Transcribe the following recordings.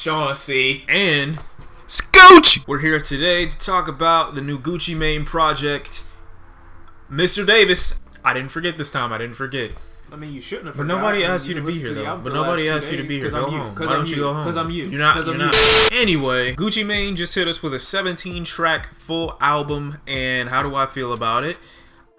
Shawn C. and ScHoolboy. We're here today to talk about the new Gucci Mane project, Mr. Davis. I didn't forget this time. I didn't forget. I mean, you shouldn't have. But nobody asked you to be here, though. But nobody asked you to be here. Go home. Why don't you go home? Because I'm you. You're not. Anyway, Gucci Mane just hit us with a 17-track full album, and how do I feel about it?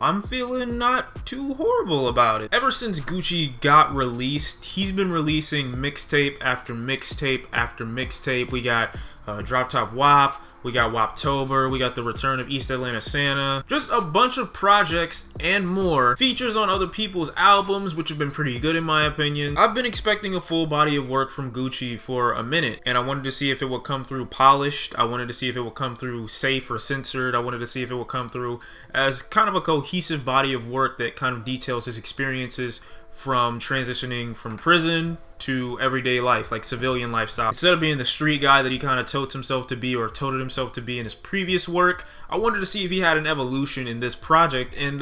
I'm feeling not too horrible about it. Ever since Gucci got released, he's been releasing mixtape after mixtape after mixtape. We got Droptopwop, we got Woptober, we got the return of East Atlanta Santa. Just a bunch of projects and more. Features on other people's albums, which have been pretty good in my opinion. I've been expecting a full body of work from Gucci for a minute, and I wanted to see if it would come through polished. I wanted to see if it would come through safe or censored. I wanted to see if it would come through as kind of a cohesive body of work that kind of details his experiences from transitioning from prison to everyday life, like civilian lifestyle. Instead of being the street guy that he kind of totes himself to be or toted himself to be in his previous work, I wanted to see if he had an evolution in this project, and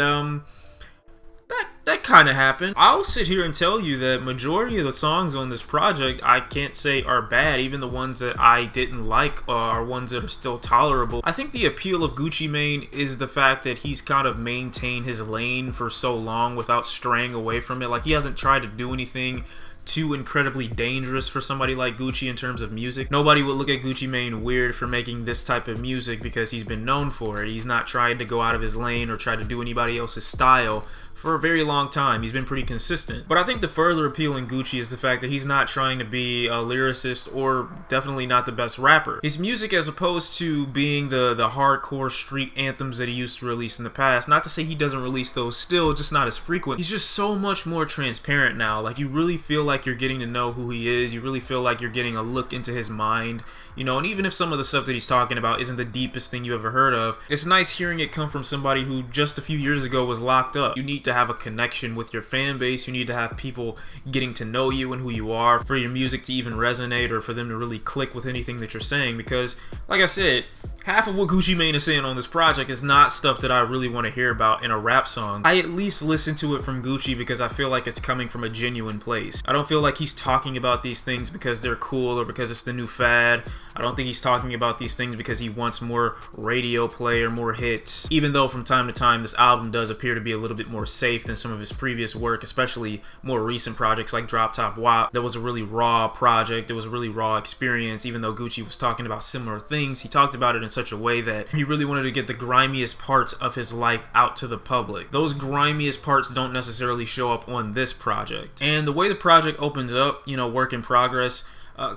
that kind of happened. I'll sit here and tell you that majority of the songs on this project I can't say are bad. Even the ones that I didn't like are ones that are still tolerable. I think the appeal of Gucci Mane is the fact that he's kind of maintained his lane for so long without straying away from it. Like, he hasn't tried to do anything too incredibly dangerous for somebody like Gucci in terms of music. Nobody would look at Gucci Mane weird for making this type of music because he's been known for it. He's not tried to go out of his lane or try to do anybody else's style for a very long time. He's been pretty consistent. But I think the further appeal in Gucci is the fact that he's not trying to be a lyricist, or definitely not the best rapper. His music, as opposed to being the hardcore street anthems that he used to release in the past, not to say he doesn't release those still, just not as frequent. He's just so much more transparent now. Like, you really feel like you're getting to know who he is. You really feel like you're getting a look into his mind. You know, and even if some of the stuff that he's talking about isn't the deepest thing you ever heard of, it's nice hearing it come from somebody who just a few years ago was locked up. You need to have a connection with your fan base. You need to have people getting to know you and who you are for your music to even resonate, or for them to really click with anything that you're saying. Because, like I said, half of what Gucci Mane is saying on this project is not stuff that I really want to hear about in a rap song. I at least listen to it from Gucci because I feel like it's coming from a genuine place. I don't feel like he's talking about these things because they're cool or because it's the new fad. I don't think he's talking about these things because he wants more radio play or more hits. Even though from time to time this album does appear to be a little bit more safe than some of his previous work, especially more recent projects like Droptopwop. That was a really raw project. It was a really raw experience. Even though Gucci was talking about similar things, he talked about it in such a way that he really wanted to get the grimiest parts of his life out to the public. Those grimiest parts don't necessarily show up on this project. And the way the project opens up, you know, work in progress,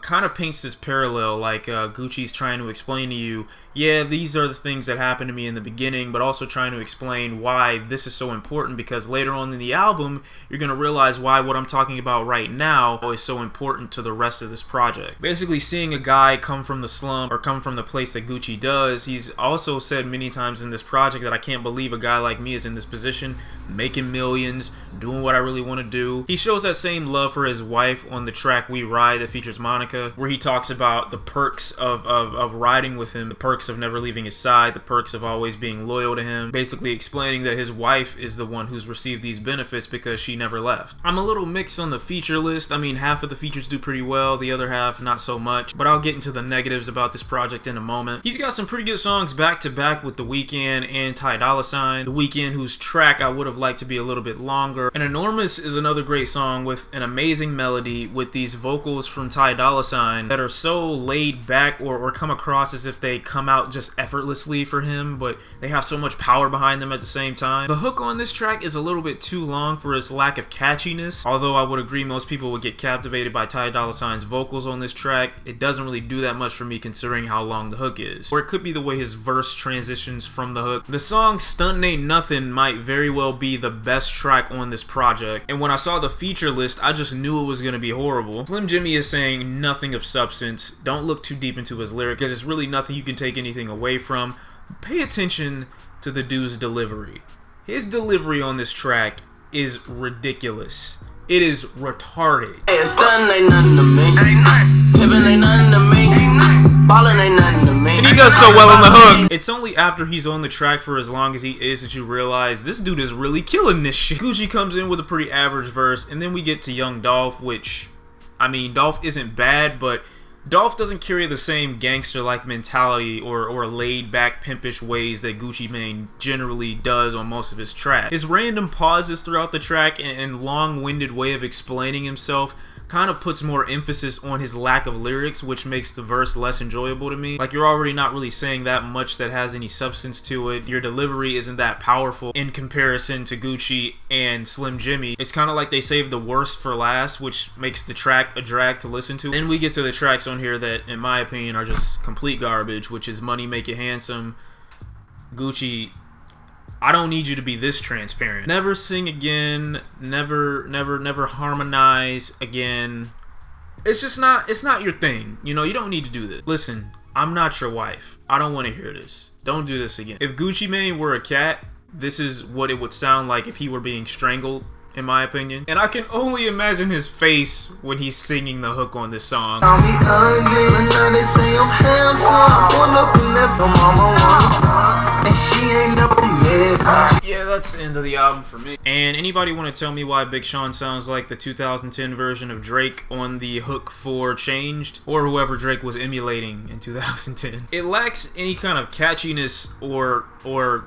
kind of paints this parallel, like Gucci's trying to explain to you, yeah, these are the things that happened to me in the beginning, but also trying to explain why this is so important, because later on in the album, you're going to realize why what I'm talking about right now is so important to the rest of this project. Basically, seeing a guy come from the slum, or come from the place that Gucci does, he's also said many times in this project that I can't believe a guy like me is in this position, making millions, doing what I really want to do. He shows that same love for his wife on the track We Ride that features Monica, where he talks about the perks of riding with him, the perks of never leaving his side, the perks of always being loyal to him, basically explaining that his wife is the one who's received these benefits because she never left. I'm a little mixed on the feature list. I mean, half of the features do pretty well, the other half not so much, but I'll get into the negatives about this project in a moment. He's got some pretty good songs back to back with The Weeknd and Dolla. The Weeknd, whose track I would have liked to be a little bit longer. And Enormous is another great song with an amazing melody, with these vocals from Dolla that are so laid back, or come across as if they come out just effortlessly for him, but they have so much power behind them at the same time. The hook on this track is a little bit too long for its lack of catchiness, although I would agree most people would get captivated by Dolla's vocals on this track. It doesn't really do that much for me considering how long the hook is. Or it could be the way his verse transitions from the hook. The song Stunting Ain't Nuthin might very well be the best track on this project, and when I saw the feature list, I just knew it was going to be horrible. Slim Jxmmi is saying nothing of substance. Don't look too deep into his lyric, because it's really nothing you can take anything away from. Pay attention to the dude's delivery. His delivery on this track is ridiculous. It is retarded. Hey, stunting ain't nothing to me. Pimpin' ain't nothing to me. Ballin' ain't nothing to me. And he does so well on the hook. It's only after he's on the track for as long as he is that you realize this dude is really killing this shit. Gucci comes in with a pretty average verse, and then we get to Young Dolph, which, I mean, Dolph isn't bad, but Dolph doesn't carry the same gangster-like mentality or laid-back pimpish ways that Gucci Mane generally does on most of his tracks. His random pauses throughout the track and long-winded way of explaining himself kind of puts more emphasis on his lack of lyrics, which makes the verse less enjoyable to me. Like, you're already not really saying that much that has any substance to it. Your delivery isn't that powerful in comparison to Gucci and Slim Jxmmi. It's kind of like they saved the worst for last, which makes the track a drag to listen to. Then we get to the tracks on here that, in my opinion, are just complete garbage, which is Money Make It Handsome, Gucci, I Don't Need You to Be This Transparent, Never Sing Again, Never Harmonize Again. It's just not, it's not your thing. You know, you don't need to do this. Listen, I'm not your wife. I don't want to hear this. Don't do this again. If Gucci Mane were a cat, this is what it would sound like if he were being strangled, in my opinion. And I can only imagine his face when he's singing the hook on this song. Yeah, that's the end of the album for me. And anybody want to tell me why Big Sean sounds like the 2010 version of Drake on the hook for Changed, or whoever Drake was emulating in 2010? It lacks any kind of catchiness or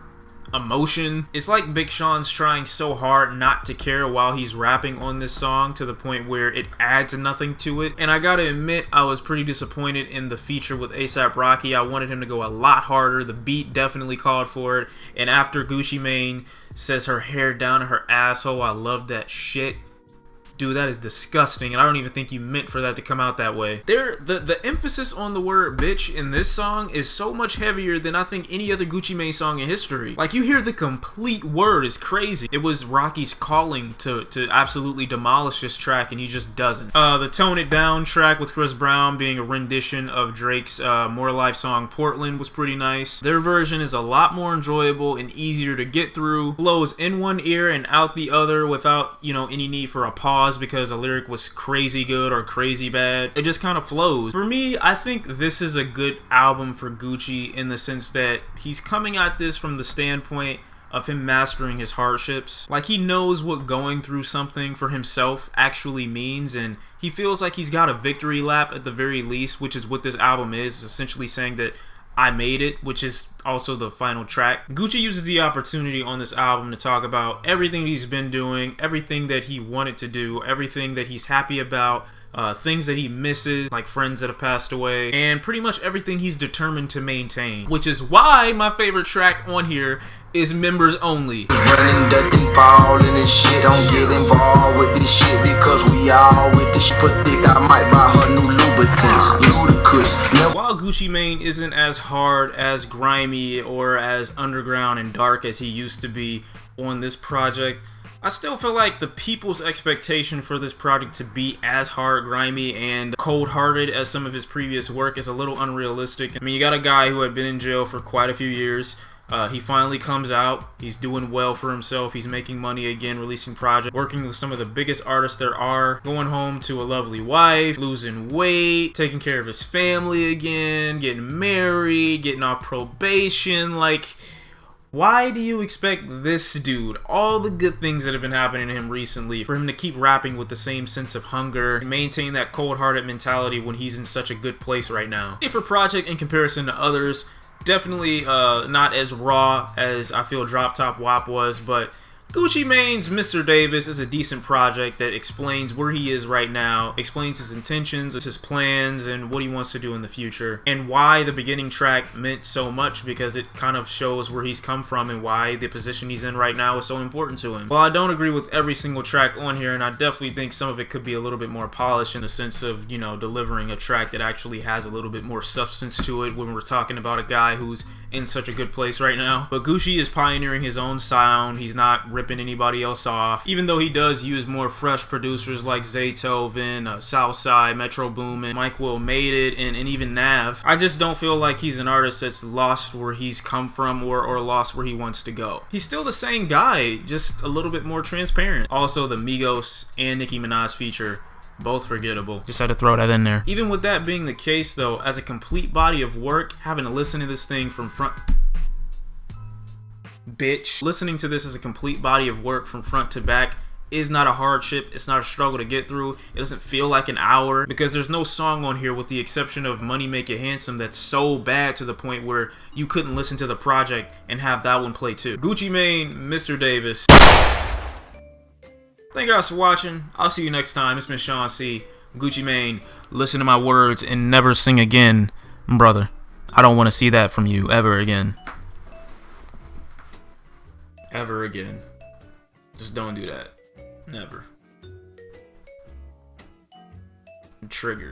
emotion. It's like Big Sean's trying so hard not to care while he's rapping on this song to the point where it adds nothing to it. And I gotta admit, I was pretty disappointed in the feature with A$AP Rocky. I wanted him to go a lot harder. The beat definitely called for it. And after Gucci Mane says her hair down her asshole, I love that shit. Dude, that is disgusting, and I don't even think you meant for that to come out that way. The emphasis on the word bitch in this song is so much heavier than I think any other Gucci Mane song in history. Like, you hear the complete word, it's crazy. It was Rocky's calling to absolutely demolish this track, and he just doesn't. The Tone It Down track with Chris Brown being a rendition of Drake's More Life song Portland was pretty nice. Their version is a lot more enjoyable and easier to get through. Flows in one ear and out the other without, you know, any need for a pause because a lyric was crazy good or crazy bad. It just kind of flows. For me, I think this is a good album for Gucci in the sense that he's coming at this from the standpoint of him mastering his hardships. Like, he knows what going through something for himself actually means, and he feels like he's got a victory lap at the very least, which is what this album is, essentially saying that I made it, which is also the final track. Gucci uses the opportunity on this album to talk about everything he's been doing, everything that he wanted to do, everything that he's happy about, things that he misses, like friends that have passed away, and pretty much everything he's determined to maintain. Which is why my favorite track on here is Members Only. Running, ducking, falling and shit. Don't get involved with this shit because we all with this shit. Put thick, I might buy her new Louboutins. Ludicrous. While Gucci Mane isn't as hard, as grimy, or as underground and dark as he used to be on this project, I still feel like the people's expectation for this project to be as hard, grimy, and cold-hearted as some of his previous work is a little unrealistic. I mean, you got a guy who had been in jail for quite a few years. He finally comes out. He's doing well for himself. He's making money again, releasing projects, working with some of the biggest artists there are, going home to a lovely wife, losing weight, taking care of his family again, getting married, getting off probation. Like, why do you expect this dude, all the good things that have been happening to him recently, for him to keep rapping with the same sense of hunger and maintain that cold-hearted mentality when he's in such a good place right now? If a project in comparison to others, definitely not as raw as I feel Droptopwop was, but Gucci Mane's Mr. Davis is a decent project that explains where he is right now, explains his intentions, his plans, and what he wants to do in the future, and why the beginning track meant so much, because it kind of shows where he's come from and why the position he's in right now is so important to him. While I don't agree with every single track on here, and I definitely think some of it could be a little bit more polished in the sense of, you know, delivering a track that actually has a little bit more substance to it when we're talking about a guy who's in such a good place right now. But Gucci is pioneering his own sound. He's not ripping anybody else off, even though he does use more fresh producers like Zaytoven, Southside, Metro Boomin, My Woe Made It, and even Nav. I just don't feel like he's an artist that's lost where he's come from or lost where he wants to go. He's still the same guy, just a little bit more transparent. Also, the Migos and Nicki Minaj feature, both forgettable. Just had to throw that in there. Even with that being the case though, as a complete body of work, having to listen to this thing from front... Bitch. Listening to this as a complete body of work from front to back is not a hardship. It's not a struggle to get through. It doesn't feel like an hour because there's no song on here with the exception of Money Make It Handsome that's so bad to the point where you couldn't listen to the project and have that one play too. Gucci Mane, Mr. Davis. Thank you guys for watching. I'll see you next time. It's been Shawn C. Gucci Mane, listen to my words and never sing again, brother. I don't want to see that from you ever again. Ever again. Just don't do that. Never. I'm triggered.